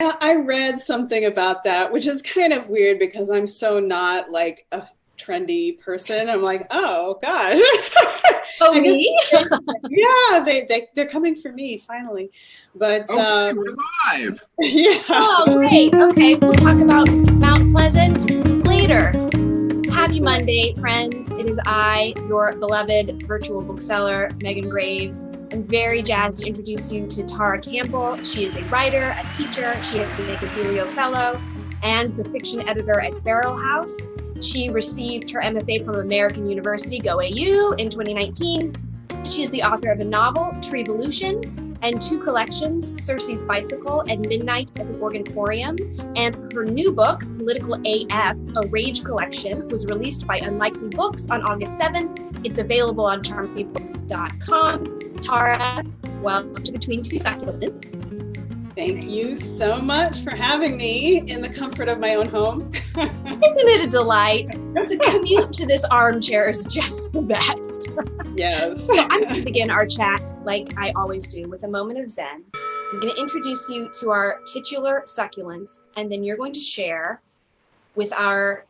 Yeah, I read something about that, which is kind of weird because I'm so not like a trendy person. I'm like, oh gosh. Oh, I guess me? yeah, they're coming for me finally. But Okay, we're live. yeah. Oh, great. Okay, we'll talk about Mount Pleasant later. Happy Excellent. Monday, friends. It is I, your beloved virtual bookseller, Megan Graves. I'm very jazzed to introduce you to Tara Campbell. She is a writer, a teacher. She has been a Delio Fellow and the fiction editor at Barrel House. She received her MFA from American University, Go AU, in 2019. She is the author of a novel, Treevolution, and two collections, Circe's Bicycle and Midnight at the Organtorium. And her new book, Political AF, a Rage Collection, was released by Unlikely Books on August 7th. It's available on charmsleybooks.com. Tara, welcome to Between Two Succulents. Thank you so much for having me in the comfort of my own home. Isn't it a delight? The commute to this armchair is just the best. Yes. So I'm going to begin our chat like I always do with a moment of Zen. I'm going to introduce you to our titular succulents, and then you're going to share with our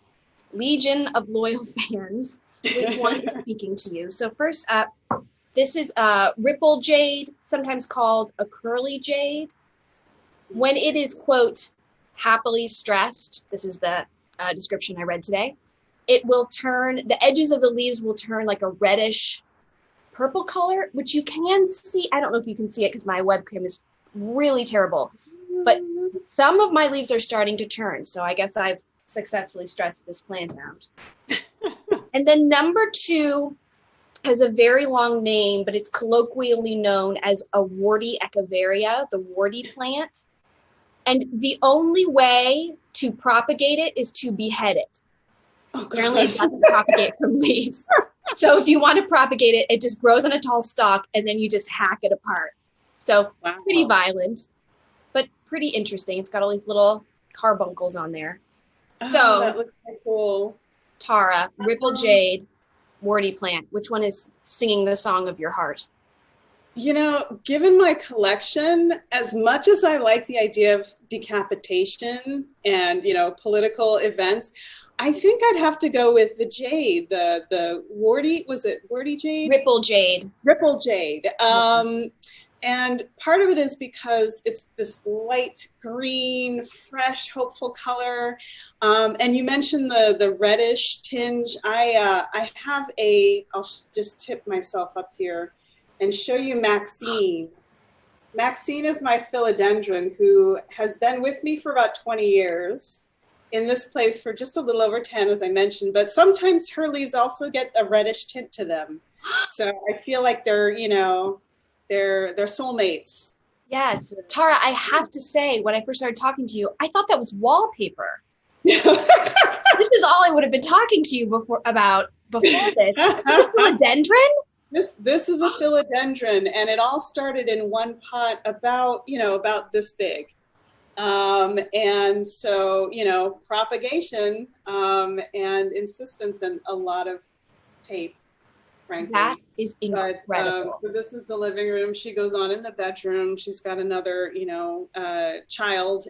legion of loyal fans which one is speaking to you. So first up, this is ripple jade, sometimes called a curly jade. When it is, quote, happily stressed, this is the description I read today, it will turn, the edges of the leaves will turn like a reddish purple color, which you can see. I don't know if you can see it because my webcam is really terrible, but some of my leaves are starting to turn. So I guess I've successfully stressed this plant out. And then number two has a very long name, but it's colloquially known as a warty echeveria, the warty plant. And the only way to propagate it is to behead it. Oh, Apparently it gosh. doesn't propagate from leaves. So if you want to propagate it, it just grows on a tall stalk and then you just hack it apart. So Wow. pretty violent, but pretty interesting. It's got all these little carbuncles on there. Oh, So that looks so cool. Tara, ripple jade, warty plant, which one is singing the song of your heart? You know, given my collection, as much as I like the idea of decapitation and, you know, political events, I think I'd have to go with the jade, the warty, was it warty jade? Ripple jade. Ripple jade. And part of it is because it's this light green, fresh, hopeful color. And you mentioned the reddish tinge. I have I'll just tip myself up here and show you Maxine. Maxine is my philodendron who has been with me for about 20 years in this place for just a little over 10, as I mentioned, but sometimes her leaves also get a reddish tint to them. So I feel like they're, you know, they're soulmates. Yes. Tara, I have to say, when I first started talking to you, I thought that was wallpaper. this This is all I would have been talking to you before this. Is this philodendron? This is a philodendron, and it all started in one pot about, you know, about this big. And so, you know, propagation and insistence and a lot of tape, frankly. That is incredible. So this is the living room. She goes on in the bedroom. She's got another, you know, child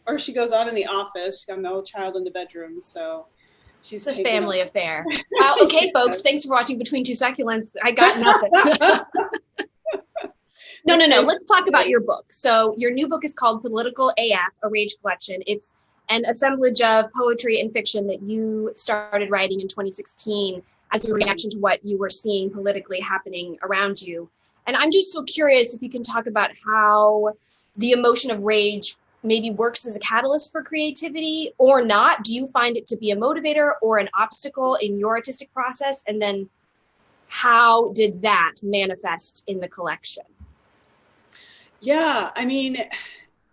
or she goes on in the office. She's got another child in the bedroom. So she's It's a family up. affair. Wow. Okay, folks, thanks for watching Between Two Succulents. I got nothing. No. Let's talk about your book. So your new book is called Political AF, a Rage Collection. It's an assemblage of poetry and fiction that you started writing in 2016 as a reaction to what you were seeing politically happening around you. And I'm just so curious if you can talk about how the emotion of rage maybe works as a catalyst for creativity or not. Do you find it to be a motivator or an obstacle in your artistic process? And then how did that manifest in the collection? Yeah, I mean,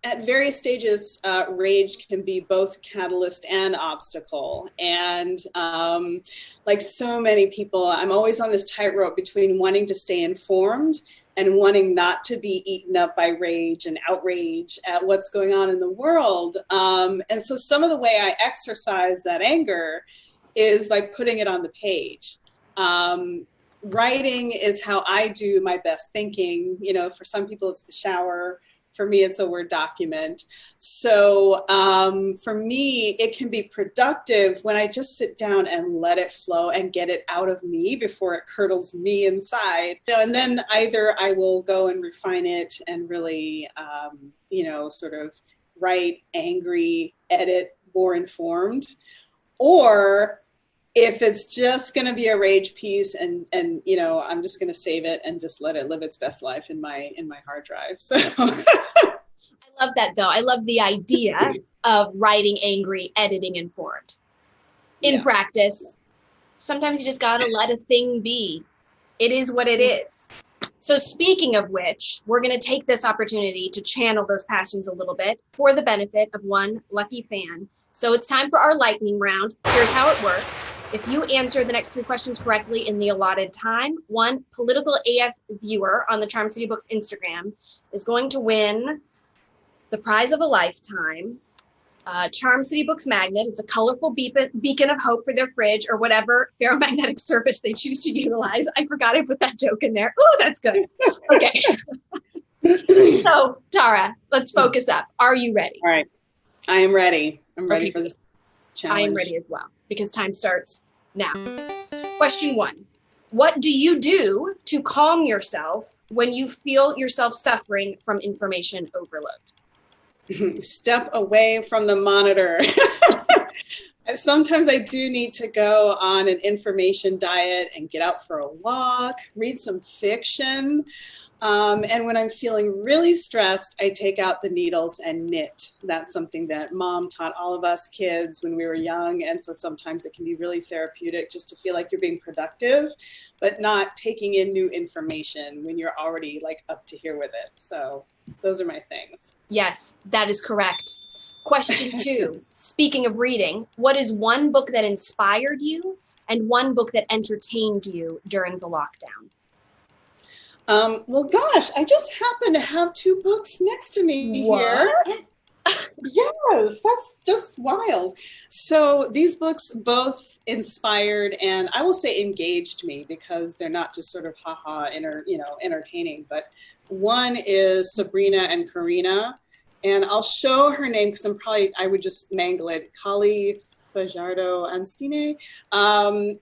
at various stages, rage can be both catalyst and obstacle. And like so many people, I'm always on this tightrope between wanting to stay informed and wanting not to be eaten up by rage and outrage at what's going on in the world. And so some of the way I exercise that anger is by putting it on the page. Writing is how I do my best thinking. You know, for some people it's the shower. For me, it's a Word document. So for me, it can be productive when I just sit down and let it flow and get it out of me before it curdles me inside. And then either I will go and refine it and really, sort of write angry, edit more informed, or if it's just going to be a rage piece and I'm just going to save it and just let it live its best life in my hard drive. So I love that, though. I love the idea of writing angry, editing informed. In practice, sometimes you just got to let a thing be. It is what it is. So speaking of which, we're going to take this opportunity to channel those passions a little bit for the benefit of one lucky fan. So it's time for our lightning round. Here's how it works. If you answer the next 3 questions correctly in the allotted time, one political AF viewer on the Charm City Books Instagram is going to win the prize of a lifetime, Charm City Books magnet. It's a colorful beacon of hope for their fridge or whatever ferromagnetic surface they choose to utilize. I forgot I put that joke in there. Oh, that's good. Okay. So, Tara, let's focus up. Are you ready? All right. I am ready. I'm ready for this challenge. I am ready as well, because time starts now. Question 1. What do you do to calm yourself when you feel yourself suffering from information overload? Step away from the monitor. Sometimes I do need to go on an information diet and get out for a walk, read some fiction. And when I'm feeling really stressed, I take out the needles and knit. That's something that Mom taught all of us kids when we were young. And so sometimes it can be really therapeutic just to feel like you're being productive, but not taking in new information when you're already like up to here with it. So those are my things. Yes, that is correct. Question 2, speaking of reading, what is one book that inspired you and one book that entertained you during the lockdown? Well, gosh, I just happen to have 2 books next to me here. Yes, that's just wild. So these books both inspired and I will say engaged me, because they're not just sort of entertaining, but one is Sabrina and Karina, and I'll show her name because I would just mangle it. Kali Fajardo-Anstine.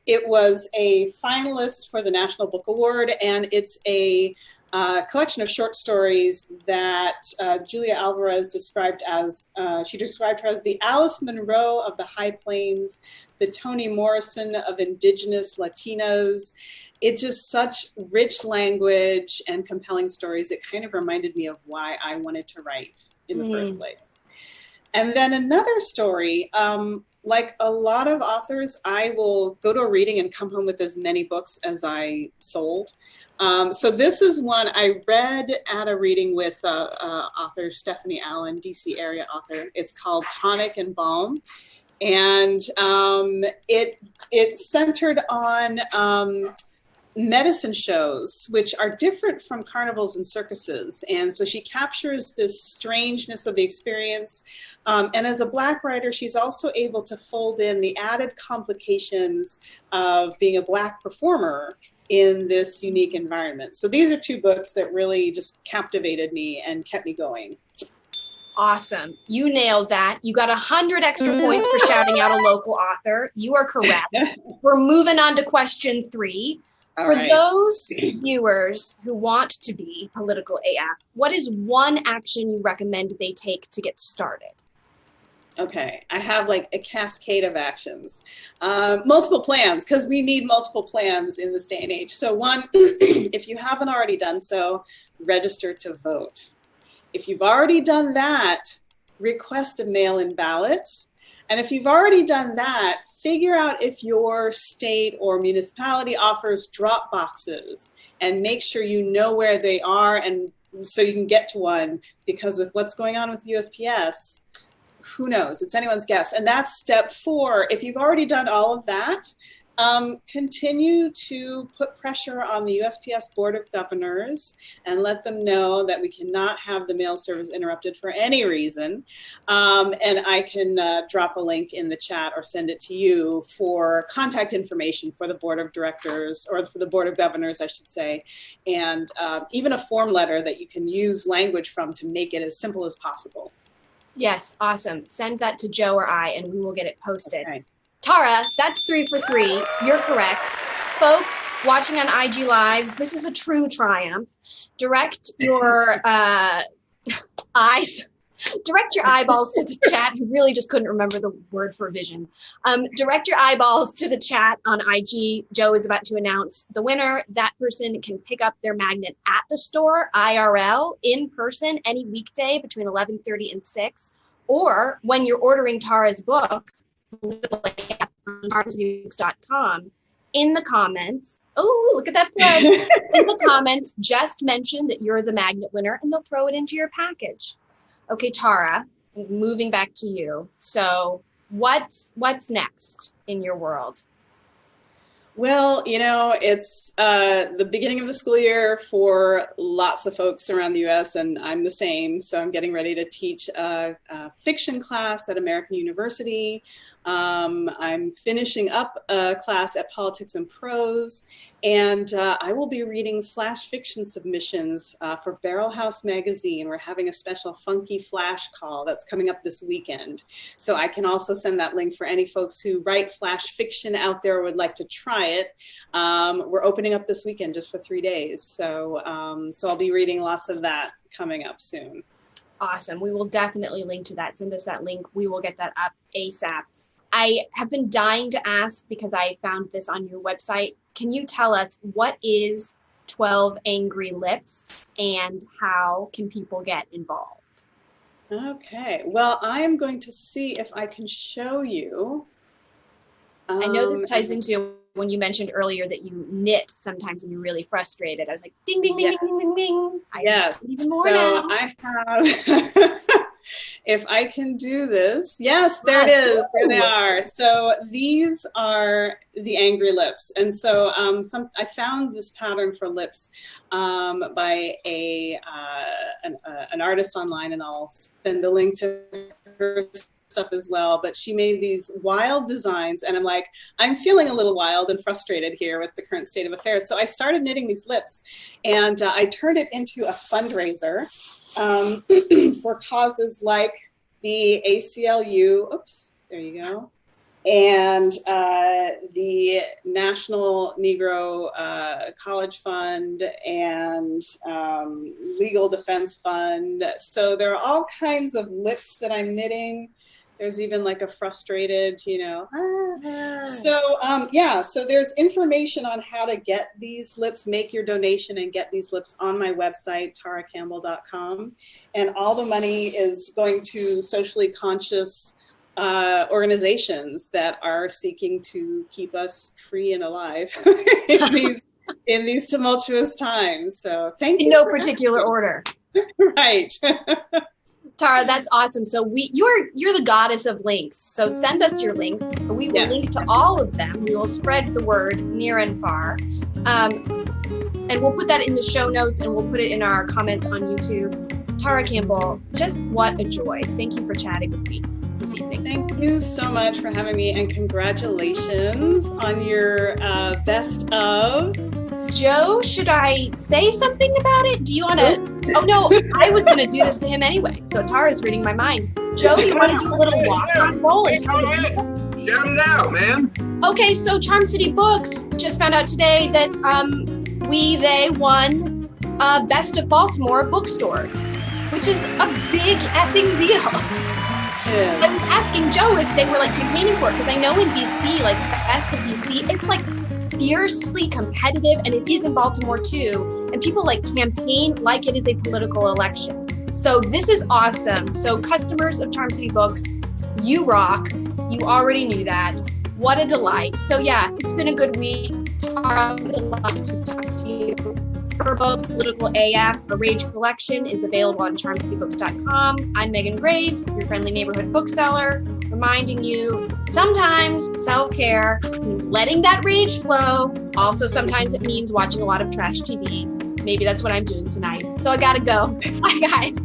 It was a finalist for the National Book Award, and it's a collection of short stories that Julia Alvarez described as, she described her as the Alice Munro of the High Plains, the Toni Morrison of Indigenous Latinas. It's just such rich language and compelling stories. It kind of reminded me of why I wanted to write in the first place. And then another story, like a lot of authors, I will go to a reading and come home with as many books as I sold. So this is one I read at a reading with author Stephanie Allen, DC area author. It's called Tonic and Balm. And it's centered on medicine shows, which are different from carnivals and circuses. And so she captures this strangeness of the experience. And as a Black writer, she's also able to fold in the added complications of being a Black performer in this unique environment. So these are 2 books that really just captivated me and kept me going. Awesome. You nailed that. You got 100 extra points for shouting out a local author. You are correct. We're moving on to question 3. For those viewers who want to be political AF, what is one action you recommend they take to get started? Okay, I have like a cascade of actions. Multiple plans, because we need multiple plans in this day and age. So one, if you haven't already done so, register to vote. If you've already done that, request a mail-in ballot. And if you've already done that, figure out if your state or municipality offers drop boxes and make sure you know where they are, and so you can get to one, because with what's going on with USPS, who knows? It's anyone's guess. And that's step 4. If you've already done all of that, continue to put pressure on the USPS Board of Governors and let them know that we cannot have the mail service interrupted for any reason. And I can drop a link in the chat or send it to you for contact information for the Board of Directors, or for the Board of Governors, I should say, and even a form letter that you can use language from to make it as simple as possible. Yes, awesome. Send that to Joe or I, and we will get it posted. Okay. Tara, that's 3 for 3. You're correct. Folks watching on IG Live, this is a true triumph. Direct your eyes. Direct your eyeballs to the chat. Who really just couldn't remember the word for vision. Direct your eyeballs to the chat on IG. Joe is about to announce the winner. That person can pick up their magnet at the store, IRL, in person, any weekday between 11:30 and 6. Or when you're ordering Tara's book, TarasBooks.com, in the comments, oh, look at that plug. In the comments, just mention that you're the magnet winner, and they'll throw it into your package. Okay, Tara, moving back to you. So what's next in your world? Well, you know, it's the beginning of the school year for lots of folks around the U.S., and I'm the same. So I'm getting ready to teach a fiction class at American University. I'm finishing up a class at Politics and Prose, and I will be reading flash fiction submissions for Barrel House Magazine. We're having a special funky flash call that's coming up this weekend. So I can also send that link for any folks who write flash fiction out there or would like to try it. We're opening up this weekend just for 3 days. So, so I'll be reading lots of that coming up soon. Awesome. We will definitely link to that. Send us that link. We will get that up ASAP. I have been dying to ask, because I found this on your website. Can you tell us what is 12 Angry Lips and how can people get involved? Okay, well, I'm going to see if I can show you. I know this ties into when you mentioned earlier that you knit sometimes and you're really frustrated. I was like, ding, ding, ding, Yes. ding, ding, ding. Yes, Even more so now. I have, if I can do this, yes, there it is, there they are. So these are the Angry Lips. And so I found this pattern for lips by an artist online, and I'll send a link to her stuff as well, but she made these wild designs, and I'm like, I'm feeling a little wild and frustrated here with the current state of affairs. So I started knitting these lips, and I turned it into a fundraiser for causes like the ACLU, oops, there you go, and the National Negro College Fund and Legal Defense Fund. So there are all kinds of lips that I'm knitting. There's even like a frustrated, you know. So yeah, so there's information on how to get these lips, make your donation and get these lips on my website, taracampbell.com. And all the money is going to socially conscious organizations that are seeking to keep us free and alive in these tumultuous times. So thank you. In no particular order. Right. Tara, that's awesome. So you're the goddess of links. So send us your links. We will link to all of them. We will spread the word near and far. And we'll put that in the show notes, and we'll put it in our comments on YouTube. Tara Campbell, just what a joy. Thank you for chatting with me this evening. Thank you so much for having me, and congratulations on your best of. Joe, should I say something about it? Do you want to? Oh no, I was going to do this to him anyway. So Tara's reading my mind. Joe, do you want to do a little walk-on roll and tell the people? Shout it out, man. Okay, so Charm City Books just found out today that they won Best of Baltimore bookstore, which is a big effing deal. Yeah. I was asking Joe if they were like campaigning for it, because I know in DC, like the Best of DC, it's like fiercely competitive, and it is in Baltimore too, and people like campaign like it is a political election. So this is awesome. So customers of Charm City Books, you rock. You already knew that. What a delight. So yeah, it's been a good week. Tara, delight to talk to you. Her book, Political AF, A Rage Collection, is available on charmskybooks.com. I'm Megan Graves, your friendly neighborhood bookseller, reminding you sometimes self-care means letting that rage flow. Also, sometimes it means watching a lot of trash TV. Maybe that's what I'm doing tonight. So I gotta go. Bye, guys.